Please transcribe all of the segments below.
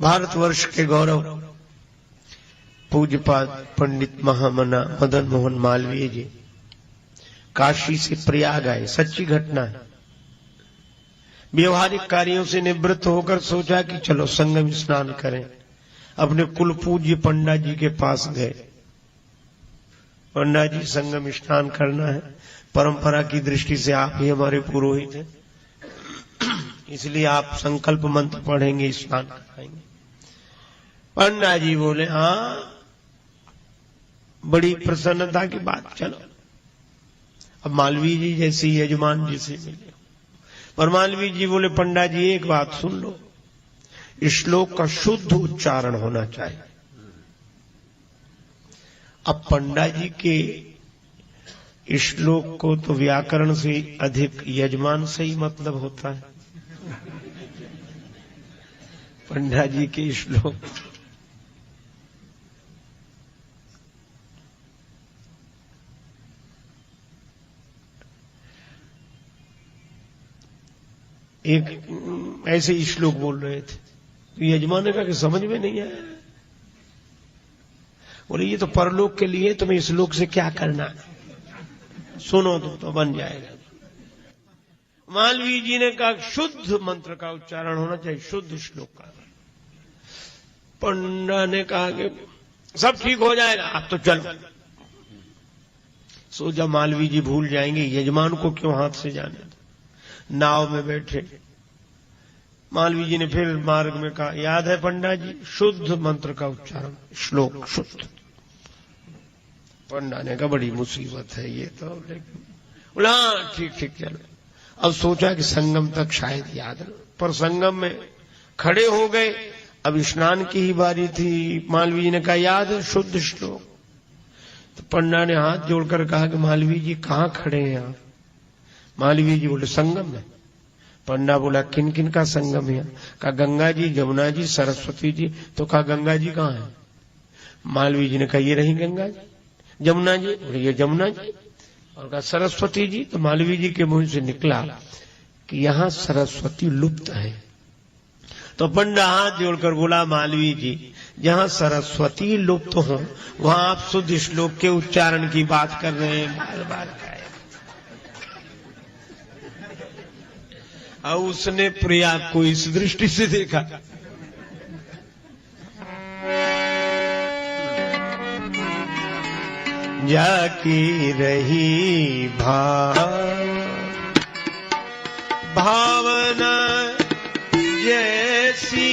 भारतवर्ष के गौरव पूज्यपाद पंडित महामना मदन मोहन मालवीय जी काशी से प्रयाग आए। सच्ची घटना है। व्यवहारिक कार्यों से निवृत्त होकर सोचा कि चलो संगम स्नान करें। अपने कुल पूज्य पंडा जी के पास गए। पंडा जी, संगम स्नान करना है, परंपरा की दृष्टि से आप ही हमारे पुरोहित हैं, इसलिए आप संकल्प मंत्र पढ़ेंगे, स्नान कराएंगे। पंडा जी बोले हाँ, बड़ी प्रसन्नता की बात, चलो। अब मालवीय जी जैसे यजमान जी से मिले, पर मालवीय जी बोले पंडा जी एक बात सुन लो, इस श्लोक का शुद्ध उच्चारण होना चाहिए। अब पंडा जी के श्लोक को तो व्याकरण से अधिक यजमान से ही मतलब होता है। पंडा जी के श्लोक एक ऐसे ही श्लोक बोल रहे थे, तो यजमान ने कहा कि समझ में नहीं आया। बोले ये तो परलोक के लिए, तुम्हें इस लोक से क्या करना है, सुनो तो बन जाएगा। मालवीय जी ने कहा शुद्ध मंत्र का उच्चारण होना चाहिए, शुद्ध श्लोक का। पंडा ने कहा कि सब ठीक हो जाएगा, आप तो चलो। सोचा मालवीय जी भूल जाएंगे, यजमान को क्यों हाथ से जाने दो। नाव में बैठे मालवीय जी ने फिर मार्ग में कहा, याद है पंडा जी, शुद्ध मंत्र का उच्चारण, श्लोक शुद्ध। पंडा ने कहा बड़ी मुसीबत है ये तो। बोला ठीक ठीक चलो। अब सोचा कि संगम तक शायद याद न, पर संगम में खड़े हो गए। अब स्नान की ही बारी थी। मालवीय जी ने कहा याद है शुद्ध श्लोक। तो पंडा ने हाथ जोड़कर कहा कि मालवीय जी कहाँ खड़े हैं आप। मालवीय जी बोले संगम में। पंडा बोला किन किन का संगम है। कहा गंगा जी, जमुना जी, सरस्वती जी। तो कहा गंगा जी कहाँ है। मालवीय जी ने कहा ये रही गंगा जी। जमुना जी, बोले ये जमुना जी। और कहा सरस्वती जी। तो मालवीय जी के मुंह से निकला कि यहां सरस्वती लुप्त है। तो पंडा हाथ जोड़कर बोला मालवीय जी, जहां सरस्वती लुप्त हो वहां आप शुद्ध श्लोक के उच्चारण की बात कर रहे हैं बार बार। और उसने प्रयाग को इस दृष्टि से देखा, जाकी रही भावना जैसी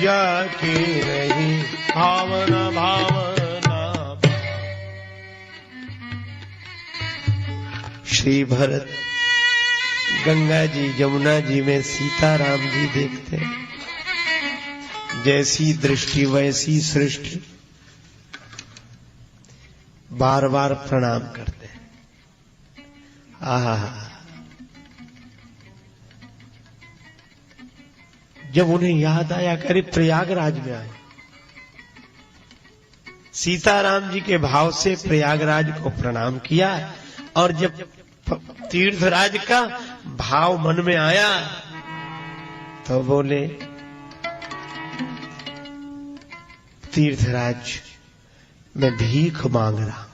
जाके रही भावना भावना। श्री भरत गंगा जी जमुना जी में सीताराम जी देखते हैं, जैसी दृष्टि वैसी सृष्टि, बार बार प्रणाम करते हैं। आहा, जब उन्हें याद आया कि अरे प्रयागराज में आए, सीताराम जी के भाव से प्रयागराज को प्रणाम किया। और जब तीर्थराज का भाव मन में आया तो बोले तीर्थराज मैं भीख मांग रहा।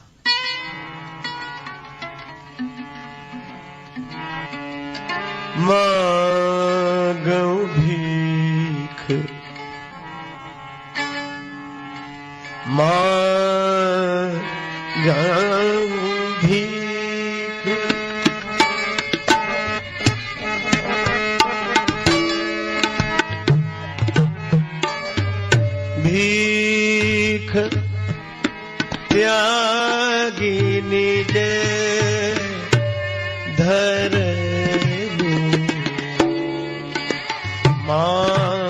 मांगू भीख मांगूं भीख, भीख त्यागी निज धर्म मांगूं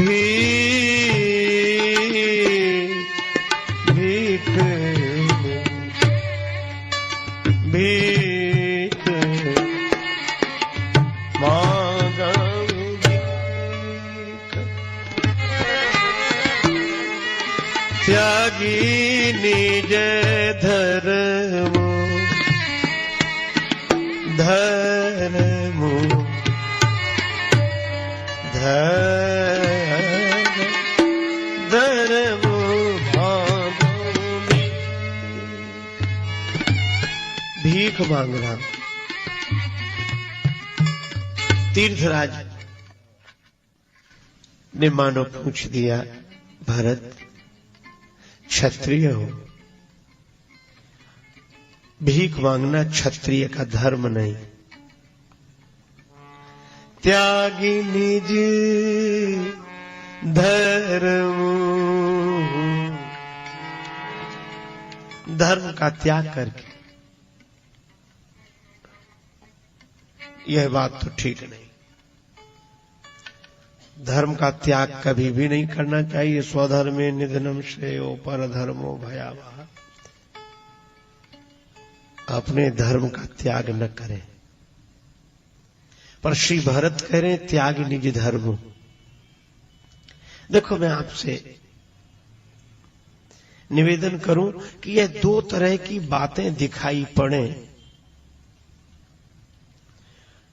भीख, भीख मांगूं भीख, त्यागी निज धर्म धर्म धर्म भीख मांग रहा। तीर्थराज ने मानो पूछ दिया, भरत क्षत्रिय हो, भीख मांगना क्षत्रिय का धर्म नहीं। त्यागी निज धर्म, धर्म का त्याग करके, यह बात तो ठीक नहीं। धर्म का त्याग कभी भी नहीं करना चाहिए। स्वधर्मे निधनम श्रेयो परधर्मो भयावह। अपने धर्म का त्याग न करें। पर श्री भरत कह रहे हैं त्याग निज धर्म। देखो मैं आपसे निवेदन करूं कि यह दो तरह की बातें दिखाई पड़े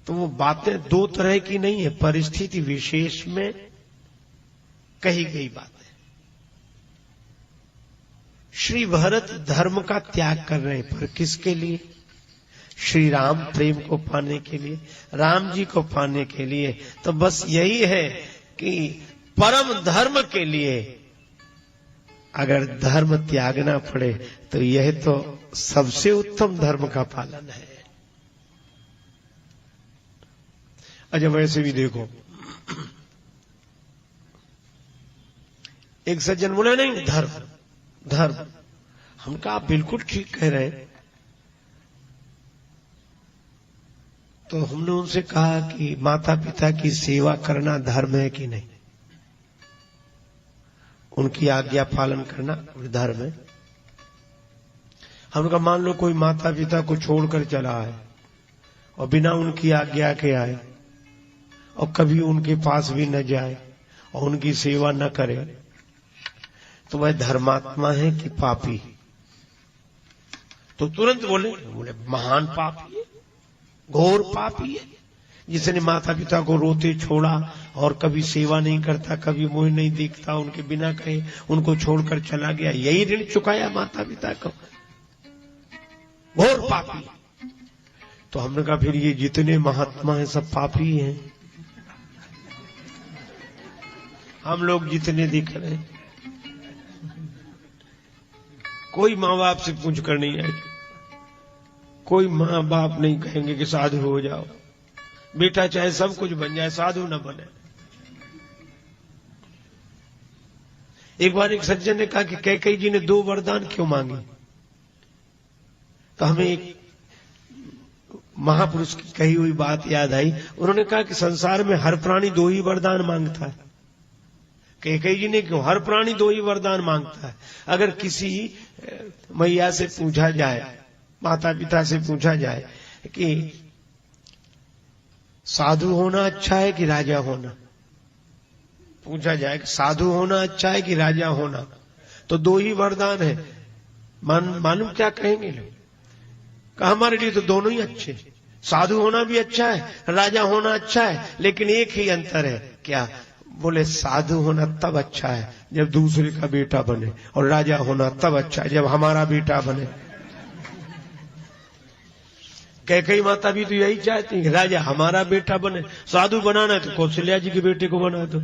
तो वो बातें दो तरह की नहीं है, परिस्थिति विशेष में कही गई बातें। श्री भरत धर्म का त्याग कर रहे हैं, पर किसके लिए? श्री राम प्रेम को पाने के लिए, राम जी को पाने के लिए। तो बस यही है कि परम धर्म के लिए अगर धर्म त्यागना पड़े तो यह तो सबसे उत्तम धर्म का पालन है। अच्छा वैसे भी देखो, एक सज्जन बोले नहीं धर्म धर्म, हम कहा आप बिल्कुल ठीक कह रहे हैं। तो हमने उनसे कहा कि माता पिता की सेवा करना धर्म है कि नहीं? उनकी आज्ञा पालन करना धर्म है। हमने कहा मान लो कोई माता पिता को छोड़कर चला है और बिना उनकी आज्ञा के आए और कभी उनके पास भी न जाए और उनकी सेवा न करे, तो वह धर्मात्मा है कि पापी? तो तुरंत बोले महान पापी है, घोर पापी है, जिसने माता पिता को रोते छोड़ा और कभी सेवा नहीं करता, कभी मुंह नहीं देखता, उनके बिना कहे उनको छोड़कर चला गया, यही ऋण चुकाया माता पिता को, घोर पापी। तो हमने कहा फिर ये जितने महात्मा हैं सब पापी हैं, हम लोग जितने दिख रहे हैं। कोई माँ बाप से पूछ कर नहीं आए, कोई माँ बाप नहीं कहेंगे कि साधु हो जाओ, बेटा चाहे सब कुछ बन जाए साधु न बने। एक बार एक सज्जन ने कहा कि कैकेयी जी ने 2 वरदान क्यों मांगे? तो हमें एक महापुरुष की कही हुई बात याद आई। उन्होंने कहा कि संसार में हर प्राणी 2 ही वरदान मांगता है। कैकेयी जी ने क्यों? हर प्राणी 2 ही वरदान मांगता है। अगर किसी मैया से पूछा जाए, माता पिता से पूछा जाए कि साधु होना अच्छा है कि राजा होना, पूछा जाए कि साधु होना अच्छा है कि राजा होना, तो 2 ही वरदान है। मालूम क्या कहेंगे लोग? कहा हमारे लिए तो दोनों ही अच्छे, साधु होना भी अच्छा है, राजा होना अच्छा है, लेकिन एक ही अंतर है। क्या? बोले साधु होना तब अच्छा है जब दूसरे का बेटा बने, और राजा होना तब अच्छा है जब हमारा बेटा बने। कैकेयी माता भी तो यही चाहती है, राजा हमारा बेटा बने, साधु बनाना है तो कौशल्या जी के बेटे को बना दो।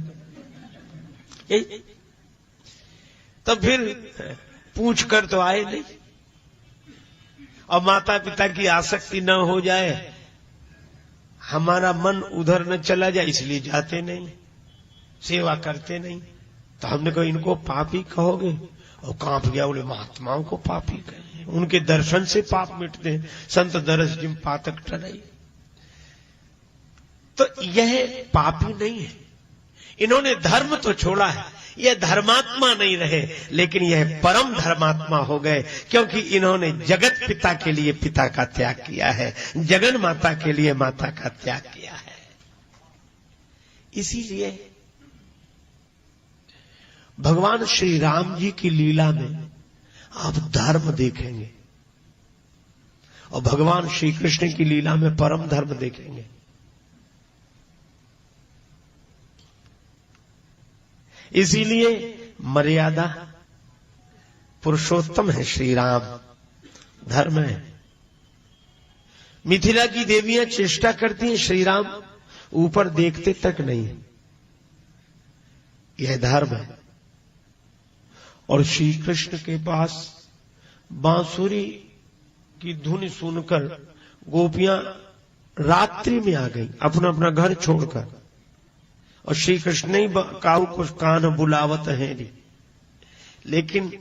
तब फिर पूछ कर तो आए नहीं, और माता पिता की आसक्ति न हो जाए, हमारा मन उधर न चला जाए, इसलिए जाते नहीं, सेवा करते नहीं। तो हमने कहा इनको पापी कहोगे, और कांप गया, बोले महात्माओं को पापी कहे, उनके दर्शन से पाप मिटते हैं, संत दरस जिम पातक टराई। तो यह पापी नहीं है, इन्होंने धर्म तो छोड़ा है, यह धर्मात्मा नहीं रहे, लेकिन यह परम धर्मात्मा हो गए, क्योंकि इन्होंने जगत पिता के लिए पिता का त्याग किया है, जगन माता के लिए माता का त्याग किया है। इसीलिए भगवान श्री राम जी की लीला में आप धर्म देखेंगे, और भगवान श्री कृष्ण की लीला में परम धर्म देखेंगे। इसीलिए मर्यादा पुरुषोत्तम है श्री राम, धर्म है। मिथिला की देवियां चेष्टा करती हैं श्री राम ऊपर देखते तक नहीं, यह धर्म है। और श्री कृष्ण के पास बांसुरी की धुन सुनकर गोपियां रात्रि में आ गई, अपना अपना घर छोड़कर, और श्री कृष्ण ही काऊ को कान बुलावत है री। लेकिन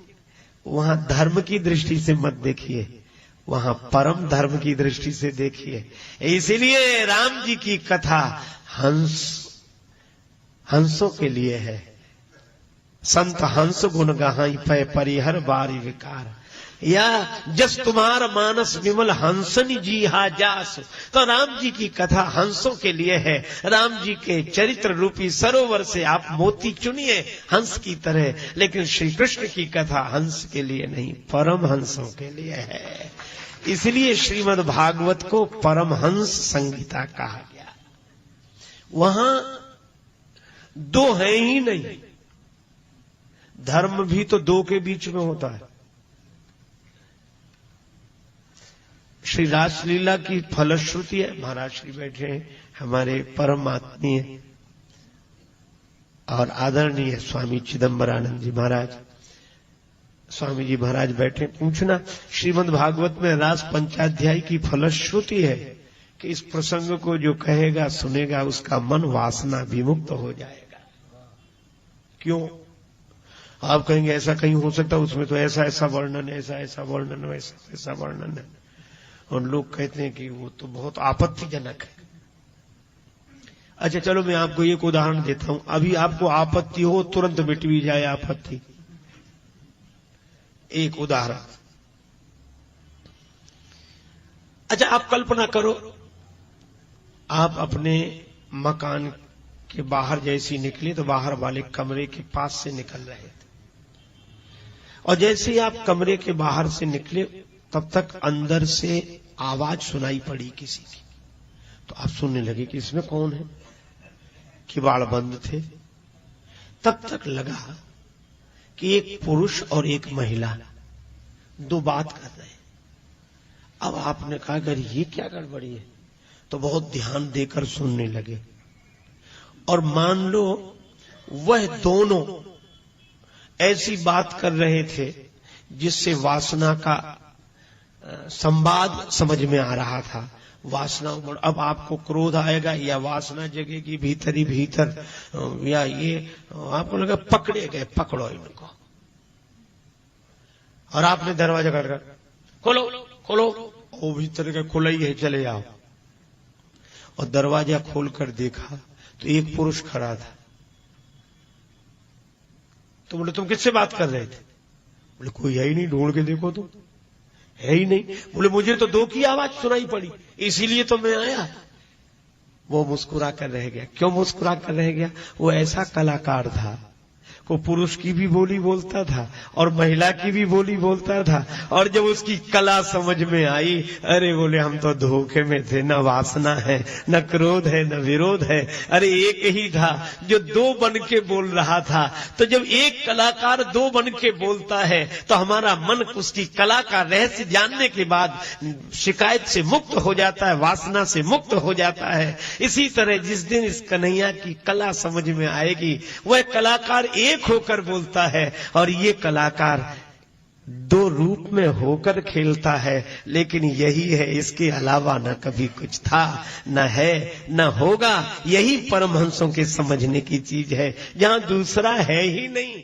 वहां धर्म की दृष्टि से मत देखिए, वहां परम धर्म की दृष्टि से देखिए। इसीलिए राम जी की कथा हंसों के लिए है। संत हंस गुण गाई पै परिहर बारी विकार, या जस तुम्हार मानस विमल हंसनी जी हा जास। तो राम जी की कथा हंसों के लिए है। राम जी के चरित्र रूपी सरोवर से आप मोती चुनिए हंस की तरह, लेकिन श्री कृष्ण की कथा हंस के लिए नहीं, परम हंसों के लिए है। इसलिए श्रीमद् भागवत को परमहंस संगीता कहा गया। वहां दो है ही नहीं, धर्म भी तो दो के बीच में होता है। श्री रासलीला की फलश्रुति है। महाराज श्री बैठे हैं, हमारे परम आत्मीय और आदरणीय स्वामी चिदंबरानंद जी महाराज, स्वामी जी महाराज बैठे। पूछना, श्रीमद् भागवत में रास पंचाध्याय की फलश्रुति है कि इस प्रसंग को जो कहेगा सुनेगा उसका मन वासना विमुक्त हो जाएगा। क्यों? आप कहेंगे ऐसा कहीं हो सकता, उसमें तो ऐसा ऐसा वर्णन है, ऐसा ऐसा वर्णन, वैसा ऐसा वर्णन है। और लोग कहते हैं कि वो तो बहुत आपत्तिजनक है। अच्छा चलो मैं आपको एक उदाहरण देता हूं। अभी आपको आपत्ति हो, तुरंत मिट भी जाए आपत्ति। एक उदाहरण, अच्छा आप कल्पना करो, आप अपने मकान के बाहर जैसे निकले तो बाहर वाले कमरे के पास से निकल रहे थे, और जैसे ही आप कमरे के बाहर से निकले तब तक अंदर से आवाज सुनाई पड़ी किसी की। तो आप सुनने लगे कि इसमें कौन है, किवाड़ बंद थे। तब तक लगा कि एक पुरुष और एक महिला दो बात कर रहे हैं। अब आपने कहा अगर ये क्या गड़बड़ी है, तो बहुत ध्यान देकर सुनने लगे, और मान लो वह दोनों ऐसी बात कर रहे थे जिससे वासना का संवाद समझ में आ रहा था। वासना, अब आपको क्रोध आएगा या वासना जगेगी भीतर ही भीतर, या ये आपको लगा पकड़े गए, पकड़ो इनको। और आपने दरवाजा कर खोलो खोलो, वो भीतर का खुला ही है, चले जाओ। और दरवाजा खोलकर देखा तो एक पुरुष खड़ा था। तो बोले तुम किससे बात कर रहे थे? बोले कोई है ही नहीं, ढूंढ के देखो तुम, है ही नहीं। बोले मुझे तो दो की आवाज सुनाई पड़ी, इसीलिए तो मैं आया। वो मुस्कुरा कर रह गया। क्यों मुस्कुरा कर रह गया? वो ऐसा कलाकार था, वो पुरुष की भी बोली बोलता था और महिला की भी बोली बोलता था। और जब उसकी कला समझ में आई, अरे बोले हम तो धोखे में थे, न वासना है, न क्रोध है, न विरोध है। अरे एक ही था जो दो बन के बोल रहा था। तो जब एक कलाकार दो बन के बोलता है तो हमारा मन उसकी कला का रहस्य जानने के बाद शिकायत से मुक्त हो जाता है, वासना से मुक्त हो जाता है। इसी तरह जिस दिन इस कन्हैया की कला समझ में आएगी, वह कलाकार एक होकर बोलता है और ये कलाकार दो रूप में होकर खेलता है। लेकिन यही है, इसके अलावा न कभी कुछ था, न है, न होगा। यही परमहंसों के समझने की चीज है, जहां दूसरा है ही नहीं।